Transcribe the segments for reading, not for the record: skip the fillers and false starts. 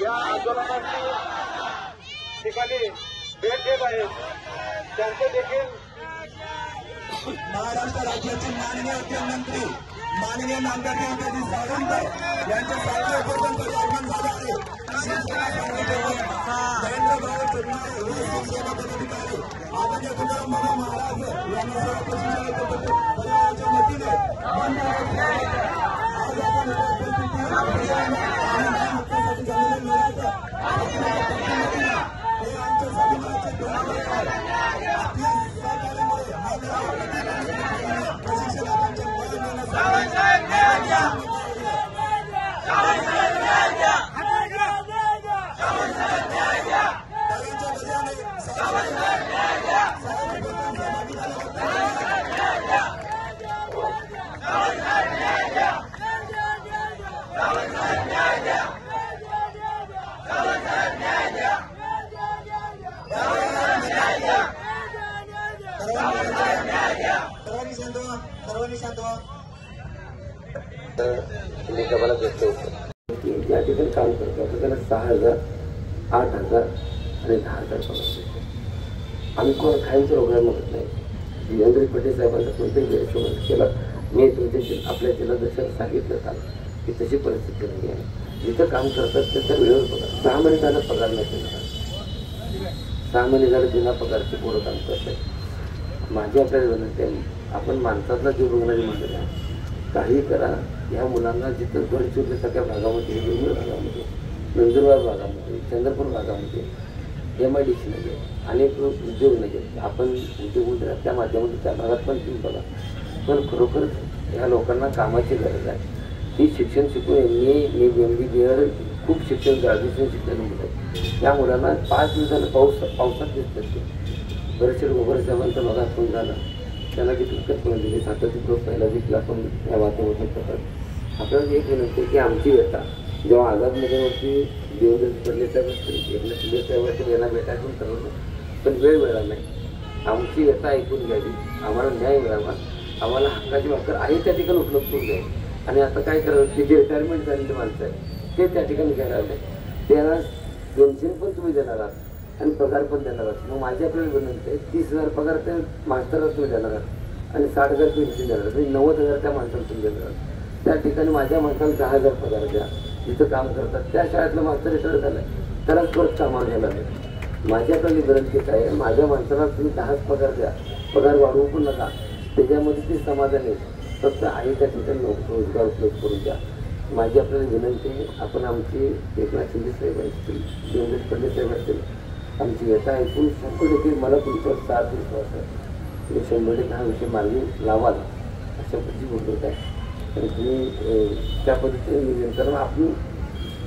या आंदोलनाची ठिकाणी भेट देत आहेत त्यांचे देखील महाराष्ट्र राज्याचे माननीय मुख्यमंत्री माननीय नामदार देवदासी सावंत यांच्या सारख्या उपस्थित आगमन झाले आहे। नरेंद्रभाऊ चोरमारे हे शिवसेना पदाधिकारी आदरणीय तुकाराम महाराज यांना सर्व प्रशिक्षण परिवाराच्या वतीने आज आपण उपस्थिती झालेले मिळायचं हे आमच्या स्वाभिमानाचे डोळे आहेत। आपल्या सहकार्यामुळे प्रशिक्षणाच्या या ठिकाणी काम करतो त्याला 6,000, 8,000 आणि 10,000 पगार. आम्ही कोण खायचं रोगाला म्हणत नाही. जितेंद्र पटेल साहेबांचा कोणताही गैरसमज केला मी तुमच्या आपल्या जिल्हाध्यक्षांना सांगितलं का की तशी परिस्थिती नाही आहे. जिथं काम करतात त्याच्या वेळेवर पगार 6 महिने झालं पगार नाही केला. 6 महिने झालं बिना पगारचे पुढं काम करतात. माझी आपल्याला विनंती आहे आपण माणसातला जीव बघणारी मंडळी आहे. काही करा. ह्या मुलांना जिथं गडचिरोलीसारख्या भागामध्ये वेगवेगळ्या भागामध्ये नंदुरबार भागामध्ये चंद्रपूर भागामध्ये MIDC नाही अनेक उद्योग नाही आपण उद्योगमंत्र्यांच्या माध्यमातून त्या भागात पण तुम्ही बघा. पण खरोखरच ह्या लोकांना कामाची गरज आहे. ही शिक्षण शिकून MD BEd खूप शिक्षण ग्रॅज्युएशन शिक्षण मुलं त्या मुलांना 5 दिवसानं पावसात दिसतात ते बरेचसे गोबर साहेबांचा बघा फोन झाला त्यांना देखील कल्पना दिली सातत्य ग्रुप पहिला देखील आपण या वातावरणात करतात. आपल्याला एक विनंती की आमची व्यथा जेव्हा आझादमध्येवरती देवेंद्र फडणवीस साहेब एकनाथ शिंदे साहेबांची यांना भेटायचं ठरवलं पण वेळ मिळाला नाही. आमची व्यथा ऐकून घ्यावी आम्हाला न्याय मिळावा आम्हाला हक्काची भाकर आहे त्या ठिकाणी उपलब्ध करून द्यावी. आणि आता काय करावं ते जे रिटायरमेंट झालेले माणसं आहेत ते त्या ठिकाणी घ्यायला आले त्यांना पेन्शन पण तुम्ही देणार आहात आणि पगार पण देणार आहात. मग माझी आपल्याला विनंती आहे 30,000 पगार त्या मास्तरला तुम्ही देणार आहात आणि 60,000 पेन्शन देणार म्हणजे 90,000 त्या माणसाला तुम्ही देणार आहात. त्या ठिकाणी माझ्या माणसाला 10,000 पगार द्या. जिथं काम करतात त्या शाळेतलं मास्तर रिटायर झालं आहे त्यालाच परत कामावर घ्यायला नाही. माझी आपल्याला विनंती काय आहे माझ्या माणसाला तुम्ही 10च पगार द्या. पगार वाढवू पण नका. त्याच्यामध्ये ते समाधान आहे फक्त आहे त्या ठिकाणी रोजगार उपलब्ध करून द्या. माझी आपल्याला विनंती आहे आपण आमची एकनाथ शिंदे साहेब असतील देवेंद्र फडणवीस साहेब असतील आमची व्यथा ऐकून 100% मला तुमच्यावर 4 विश्वास आहे. तुम्ही 100% हा विषय मार्गी लावाल अशा पद्धतीची बोलत आहे. आणि तुम्ही त्या पद्धतीने नियोजन कारण आपण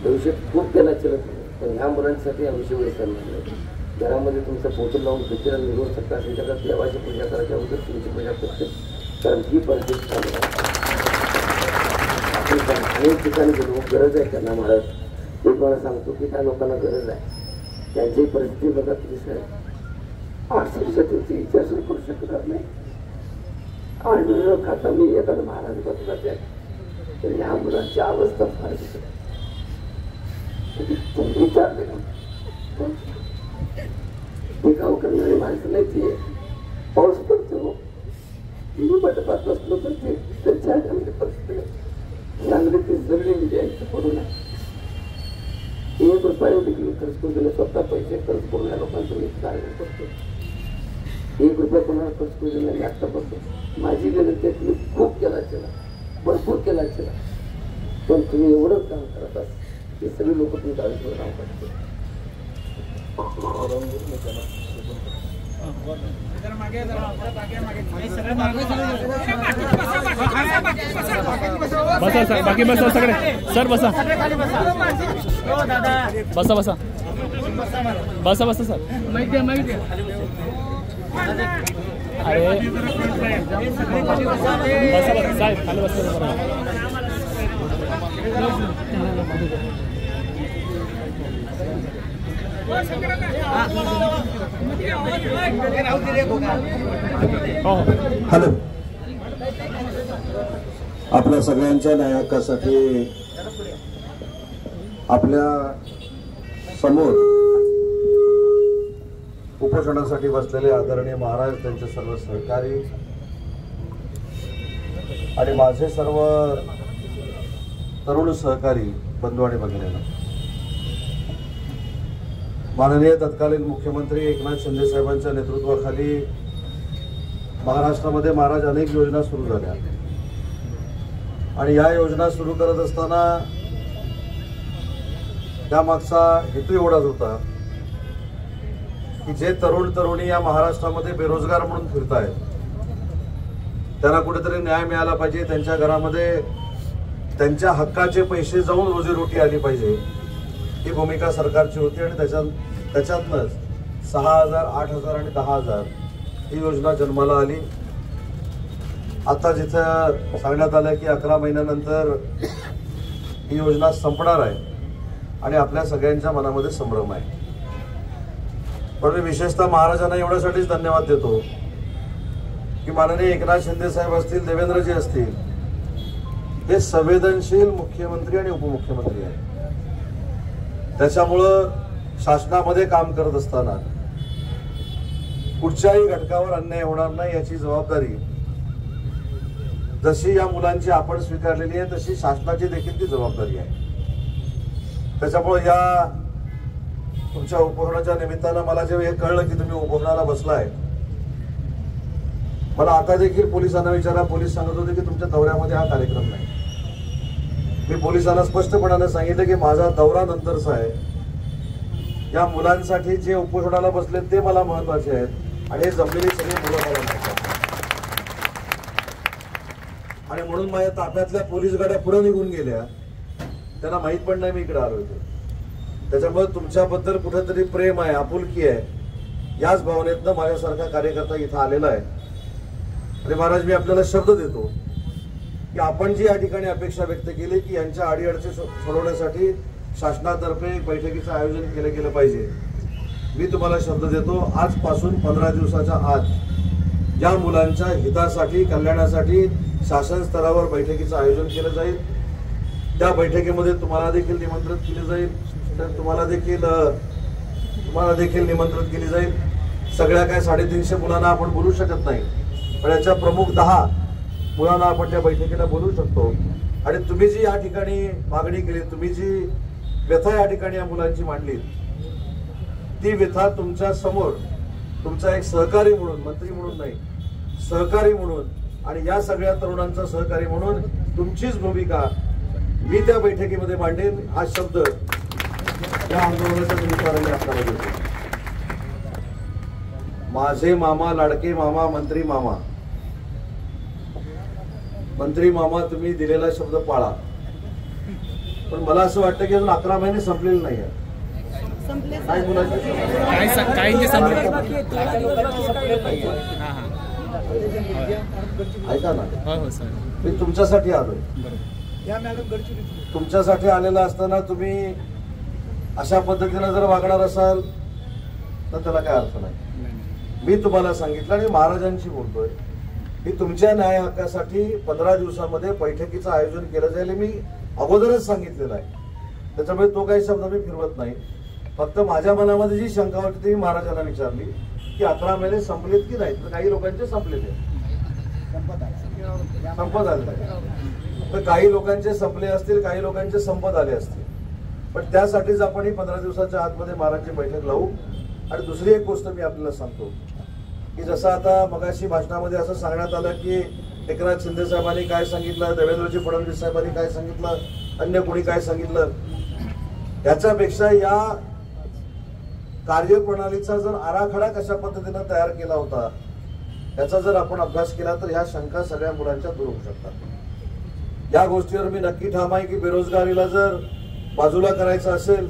भविष्यात खूप केला चलत पण ह्या मुलांसाठी हा विषय वेळ करणार नाही. घरामध्ये तुमचं पोचर लावून पिक्चर निघून शकता त्यांच्याकडे देवाची पूजा करायच्या अगोदर तुमची पूजा करते कारण ही परिस्थिती चालू आहे. आपण अनेक ठिकाणी गेलो गरज आहे त्यांना महाराज मी तुम्हाला सांगतो की त्या लोकांना गरज आहे. त्यांची परिस्थिती बघा तुम्ही साहेब 800 त्यांची विचार सुरू करू शकणार नाही. आणि खाता मी एखादा महाराज बसलाच आहे तर ह्या मुलांची अवस्था फार विचारले गाव करणारी माणसं नाही ती पाऊस पडतो मी बटपात बसलो तर ते त्यांच्या हातामध्ये परिस्थिती चांगली ती जगली म्हणजे यांचं पडू नये. 1 रुपया देखील खर्च करून दिले स्वतः पैसे खर्च करून या लोकांचं मी कार्य करतो. 1 रुपया कोणाला खर्च करून दिला मी आत्ता करतो. माझी विनंती आहे तुम्ही खूप केला भरपूर केला पण तुम्ही एवढंच काम करत आहात हे सगळे लोक तुमच्या आयुष्यावर नाव काढतात. बसा सर बाकी बसा सगळे सर बसा बसा बसा बसा बसा सर अरे बसा बसा साहेब खाली बसा हॅलो आपल्या सगळ्यांच्या न्याय हक्कासाठी आपल्या समोर उपोषणासाठी बसलेले आदरणीय महाराज, त्यांचे सर्व सहकारी आणि माझे सर्व तरुण सहकारी बंधू आणि भगिनींनो, माननीय तत्कालीन मुख्यमंत्री एकनाथ शिंदे साहेबांच्या नेतृत्वाखाली महाराष्ट्रामध्ये महाराज अनेक योजना सुरू झाल्या आणि या योजना सुरू करत असताना त्यामागचा हेतू एवढाच होता की जे तरुण तरुणी या महाराष्ट्रामध्ये बेरोजगार म्हणून फिरत आहेत त्यांना कुठेतरी न्याय मिळाला पाहिजे, त्यांच्या घरामध्ये त्यांच्या हक्काचे पैसे जाऊन रोजीरोटी आली पाहिजे, ही भूमिका सरकारची होती आणि त्याच्यातनंच 6,000, 8,000 आणि 10,000 ही योजना जन्माला आली. आता जिथं सांगण्यात आलं की 11 महिन्यानंतर ही योजना संपणार आहे आणि आपल्या सगळ्यांच्या मनामध्ये संभ्रम आहे. पण मी विशेषतः महाराजांना एवढ्यासाठीच धन्यवाद देतो की माननीय एकनाथ शिंदे साहेब असतील, देवेंद्रजी असतील, हे संवेदनशील मुख्यमंत्री आणि उपमुख्यमंत्री आहेत. त्याच्यामुळं शासनामध्ये काम करत असताना कुठच्याही घटकावर अन्याय होणार नाही याची जबाबदारी जशी या मुलांची आपण स्वीकारलेली आहे तशी शासनाची देखील ती जबाबदारी आहे. त्याच्यामुळे या तुमच्या उपोषणाच्या निमित्तानं मला जेव्हा हे कळलं की तुम्ही उपोषणाला बसलाय, मला आता देखील पोलिसांना विचारा, पोलीस सांगत होते की तुमच्या दौऱ्यामध्ये हा कार्यक्रम नाही. मी पोलिसांना स्पष्टपणाने सांगितलं की माझा दौरा नंतरचा आहे, या मुलांसाठी जे उपोषणाला बसले ते मला महत्वाचे आहेत आणि हे जमलेली सगळी मुलं मला महत्वाची. आणि म्हणून माझ्या ताफ्यातल्या पोलीस गाड्या पुढे निघून गेल्या, त्यांना माहित पण नाही मी इकडे आलो होतो. त्याच्यामुळे तुमच्याबद्दल कुठेतरी प्रेम आहे, आपुलकी आहे, याच भावनेतनं माझ्यासारखा कार्यकर्ता इथं आलेला आहे. आणि महाराज, मी आपल्याला शब्द देतो की आपण जी या ठिकाणी अपेक्षा व्यक्त केली की यांच्या अडीअडचणी सोडवण्यासाठी शासनातर्फे एक बैठकीचं आयोजन केलं गेलं पाहिजे, मी तुम्हाला शब्द देतो, आजपासून 15 दिवसाच्या आत या मुलांच्या हितासाठी, कल्याणासाठी शासन स्तरावर बैठकीचं आयोजन केलं जाईल. त्या बैठकीमध्ये तुम्हाला देखील निमंत्रित केले जाईल, तुम्हाला देखील निमंत्रित केली जाईल. सगळ्या काय 350 मुलांना आपण बोलू शकत नाही, पण याच्या प्रमुख 10 मुलांना आपण त्या बैठकीला बोलू शकतो. आणि तुम्ही जी या ठिकाणी मागणी केली, तुम्ही जी व्यथा या ठिकाणी या मुलांची मांडली, ती व्यथा तुमच्या समोर तुमचा एक सहकारी म्हणून, मंत्री म्हणून नाही, सहकारी म्हणून आणि या सगळ्या तरुणांचा सहकारी म्हणून तुमचीच भूमिका मी त्या बैठकीमध्ये मांडेन, हा शब्द या आंदोलनाच्या निमित्ताने आपल्याला देतो. माझे मामा, लाडके मामा, मंत्री मामा, मंत्री मामा, तुम्ही दिलेला शब्द पाळा. पण मला असं वाटतं की अजून 11 महिने संपलेले नाही आहे. काही मुलांचे ऐका ना, मी तुमच्यासाठी आलोय. तुमच्यासाठी आलेला असताना तुम्ही अशा पद्धतीने जर वागणार असाल तर त्याला काय अर्थ नाही. मी तुम्हाला सांगितलं आणि महाराजांशी बोलतोय की तुमच्या न्याय हक्कासाठी 15 दिवसामध्ये बैठकीचं आयोजन केलं जाईल, मी अगोदरच सांगितलेलं आहे. त्याच्यामुळे तो काही शब्द मी फिरवत नाही. फक्त माझ्या मनामध्ये जी शंका होती ती महाराजांना विचारली की 11 महिने संपलेत की नाही. तर काही लोकांचे संपलेले, संपत आले, तर काही लोकांचे संपले असतील, काही लोकांचे संपत आले असतील. पण त्यासाठीच आपण ही 15 दिवसाच्या आतमध्ये महाराजांची बैठक लावू. आणि दुसरी एक गोष्ट मी आपल्याला सांगतो की जसं आता मगाशी भाषणामध्ये असं सांगण्यात आलं की एकनाथ शिंदे साहेबांनी काय सांगितलं, देवेंद्रजी फडणवीस साहेबांनी काय सांगितलं, अन्य कोणी काय सांगितलं, याच्यापेक्षा या कार्यप्रणालीचा जर आराखडा कशा पद्धतीने तयार केला होता याचा जर आपण अभ्यास केला तर ह्या शंका सगळ्या मुलांच्या दूर होऊ शकतात. या गोष्टीवर मी नक्की ठाम आहे की बेरोजगारीला जर बाजूला करायचं असेल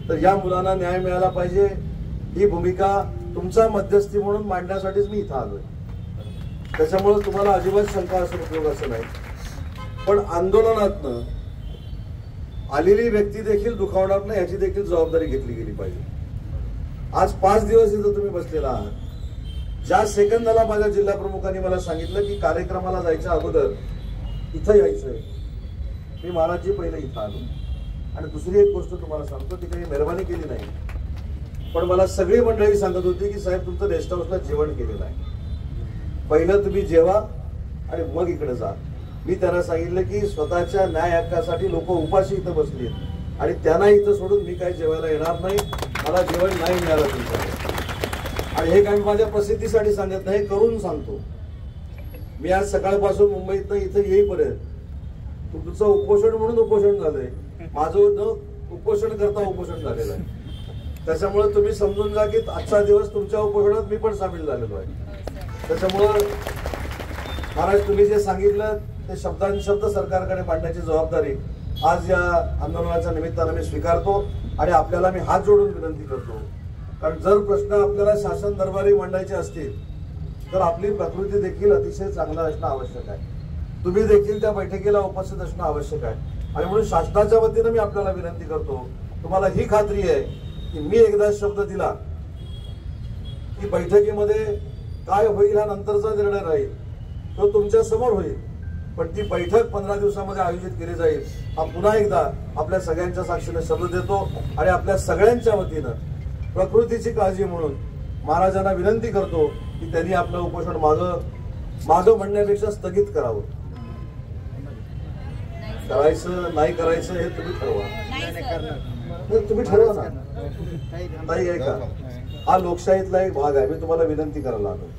तर या मुलांना न्याय मिळाला पाहिजे, ही भूमिका तुमचा मध्यस्थी म्हणून मांडण्यासाठीच मी इथं आलोय. त्याच्यामुळे तुम्हाला अजिबात शंका असं उपयोगाचं नाही. पण आंदोलनातनं आलेली व्यक्ती देखील दुखावणार नाही याची देखील जबाबदारी घेतली गेली पाहिजे. आज 5 दिवस इथं तुम्ही बसलेला आहात. ज्या सेकंदाला माझ्या जिल्हा प्रमुखांनी मला सांगितलं की कार्यक्रमाला जायच्या अगोदर इथं यायचंय, मी महाराजजी पहिले इथं आलो. आणि दुसरी एक गोष्ट तुम्हाला सांगतो, ती काही मेहरबानी केली नाही, पण मला सगळी मंडळी सांगत होती की साहेब तुमचं रेस्ट हाऊसला जेवण केलेलं आहे, पहिलं तुम्ही जेवा आणि मग इकडे जा. मी त्यांना सांगितलं की स्वतःच्या न्याय हक्कासाठी लोक उपाशी इथं बसली आणि त्यांना इथं सोडून मी काही जेवायला येणार नाही, मला जेवण नाही मिळालं तुमचं. आणि हे काही माझ्या प्रसिद्धीसाठी सांगत नाही, करून सांगतो. मी आज सकाळपासून मुंबईतनं इथं येईपर्यंत तुमचं उपोषण म्हणून उपोषण झालंय, माझं न उपोषण करता उपोषण झालेलं आहे. त्याच्यामुळे तुम्ही समजून जा की आजचा दिवस तुमच्या उपोषणात मी पण सामील झालेलो आहे. त्याच्यामुळं महाराज तुम्ही जे सांगितलं ते शब्दांशब्द सरकारकडे मांडण्याची जबाबदारी आज या आंदोलनाच्या निमित्तानं मी स्वीकारतो आणि आपल्याला मी हात जोडून विनंती करतो, कारण जर प्रश्न आपल्याला शासन दरबारी मांडायचे असतील तर आपली प्रकृती देखील अतिशय चांगलं असणं आवश्यक आहे. तुम्ही देखील त्या बैठकीला उपस्थित असणं आवश्यक आहे. आणि म्हणून शासनाच्या वतीनं मी आपल्याला विनंती करतो, तुम्हाला ही खात्री आहे की मी एकदा शब्द दिला की बैठकीमध्ये काय होईल हा नंतरचा निर्णय राहील, तो तुमच्या समोर होईल, पण ती बैठक 15 दिवसामध्ये आयोजित केली जाईल हा पुन्हा एकदा आपल्या सगळ्यांच्या साक्षीने शब्द देतो. आणि आपल्या सगळ्यांच्या वतीनं प्रकृतीची काळजी म्हणून महाराजांना विनंती करतो की त्यांनी आपलं उपोषण मागं म्हणण्यापेक्षा स्थगित करावं. करायचं नाही करायचं हे तुम्ही ठरवा, तुम्ही ठरवा ना. नाही आहे का, हा लोकशाहीतला एक भाग आहे. मी तुम्हाला विनंती करायला आलो,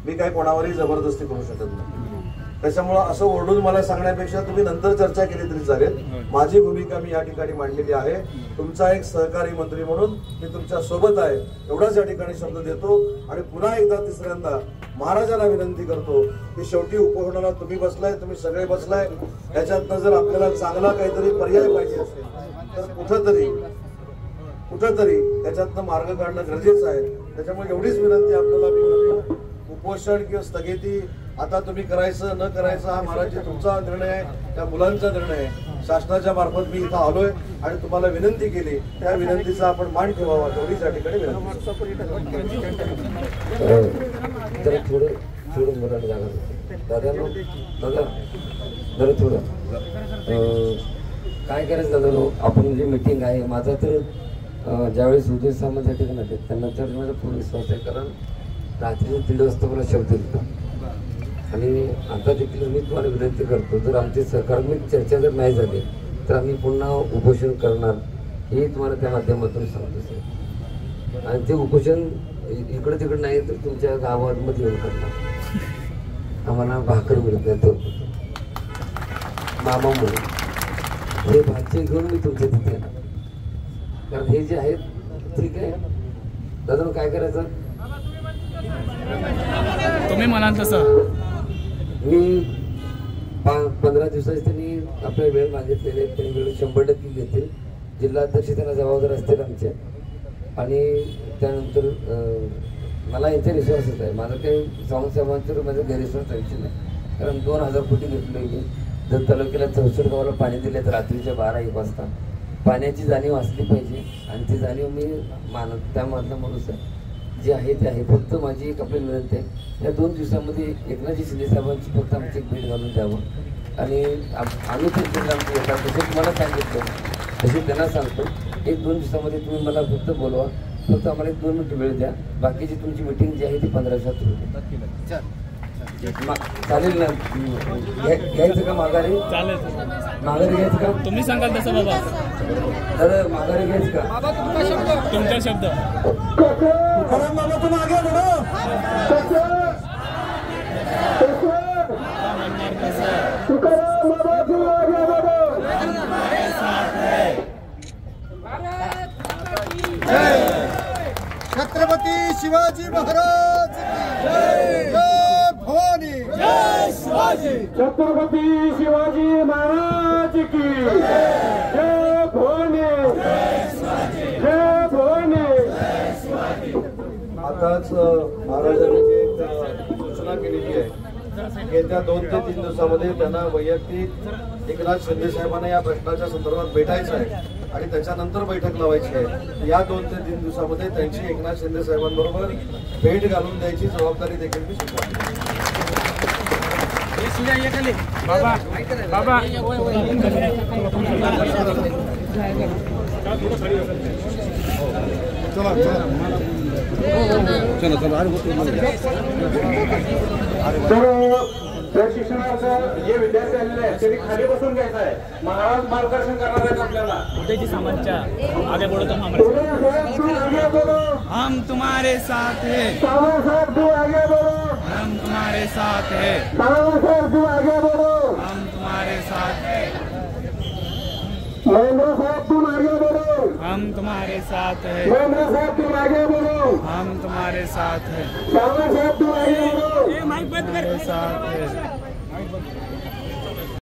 मी काय कोणावरही जबरदस्ती करू शकत नाही. त्याच्यामुळं असं ओरडून मला सांगण्यापेक्षा तुम्ही नंतर चर्चा केली तरी चालेल. माझी भूमिका मी या ठिकाणी मांडलेली आहे. तुमचा एक सहकारी मंत्री म्हणून मी तुमच्या सोबत आहे एवढाच या ठिकाणी शब्द देतो. आणि पुन्हा एकदा तिसऱ्यांदा महाराजांना विनंती करतो की शेवटी उपोषणाला तुम्ही बसलाय, तुम्ही सगळे बसलाय, याच्यातनं जर आपल्याला चांगला काहीतरी पर्याय पाहिजे असेल तर कुठंतरी त्याच्यातनं मार्ग काढणं गरजेचं आहे. त्याच्यामुळे एवढीच विनंती आपल्याला मी उपोषण किंवा स्थगिती आता तुम्ही करायचं न करायचं हा महाराज तुमचा निर्णय आहे, त्या मुलांचा निर्णय आहे. शासनाच्या मार्फत मी इथं आलोय आणि तुम्हाला विनंती केली, त्या विनंतीचा आपण मान ठेवावा तेवढीच या ठिकाणी विनंती. थोडं मराठी दादा जरा थोडं काय करायचं दादा, आपण जी मीटिंग आहे माझा तर ज्यावेळेस उदय सामंत या ठिकाणी आले त्यांना तर माझा पूर्ण विश्वास आहे, कारण रात्री 3 वाजता मला शब्द दिला. आणि आता देखील मी तुम्हाला विनंती करतो, जर आमची सहकार्मिक चर्चा जर नाही झाली तर आम्ही पुन्हा उपोषण करणार हे तुम्हाला त्या माध्यमातून सांगतो सर. आणि ते उपोषण इकडे तिकडे नाही तर तुमच्या गावामध्ये येऊन करणार. आम्हाला भाकर मिळत नाही तर मामा म्हणून हे भाज्य घेऊन मी तुमच्या तिथे येणार, कारण हे जे आहेत ठीक आहे दादा. काय करायचं तुम्ही म्हणाल तसं. मी 15 दिवसाची त्यांनी आपल्या वेळ मागितलेले, त्यांनी वेळ 100% घेतील. जिल्हाध्यक्ष त्यांना जबाबदार असतील आमच्या. आणि त्यानंतर मला यांचा विश्वासच आहे, माझं काही सावंतसाहेबांच्यावर माझा गैरविश्वास विषय नाही, कारण 2000 कोटी घेतले मी. जर तालुक्याला 64 गावाला पाणी दिले तर रात्रीच्या 12-1 वाजता पाण्याची जाणीव असली पाहिजे. आणि ती जाणीव मी मानत त्यामधला माणूस आहे जे आहे ते आहे. फक्त माझी एक आपली विनंती आहे, या 2 दिवसामध्ये एकनाथजी शिंदे साहेबांची फक्त आमची एक भेट घालून द्यावं. आणि आम्ही ते आमची येतात जसे तुम्हाला सांगितलं तसे त्यांना सांगतो, 1-2 दिवसामध्ये तुम्ही मला फक्त बोलवा, फक्त आम्हाला 1-2 मिनिट वेळ द्या. बाकीची तुमची मिटिंग जी आहे ती 15 दिवसात होईल. चालेल ना, घ्यायचं का माघारी? चालेल, माघारी घ्यायचं का? तुम्ही सांगाल तसं बाबा. तर माघारी घ्यायचं का? तुमचा शब्द. छत्रपती शिवाजी महाराज की जय. जय भवानी. जय शिवाजी. छत्रपती शिवाजी महाराज की जय भवानी. जय भवानी. आताच महाराजांनी जी एक सूचना केलेली आहे, येत्या 2 ते 3 दिवसामध्ये त्यांना वैयक्तिक एकनाथ शिंदे साहेबांना या प्रश्नाच्या संदर्भात भेटायचं आहे आणि त्याच्यानंतर बैठक लावायची आहे. या 2 ते 3 दिवसामध्ये त्यांची एकनाथ शिंदे साहेबांबरोबर भेट घालून द्यायची जबाबदारी देखील मी स्वीकारतो. बाबा प्रशिक्षणार्थ जे विद्यार्थी आलेले आहेत त्यांनी खाली बसून घ्यायचं आहे. महाराज मार्गदर्शन करणार आहेत आपल्याला. उदयजी सामंतच्या आगे बढ़ो तुम हमारे हम तुम्हारे साथ हैं हम तुम्हारे साथ हैं हम तुम्हारे साथ हैं महेंद्र साहब तुम आगे बढ़ो. हम तुम्हारे साथ हैं महेंद्र साहब तुम आगे बढ़ो. हम तुम्हारे साथ हैं सावंत साहब तुम आगे बढ़ो. तुम्हारे साथ हैं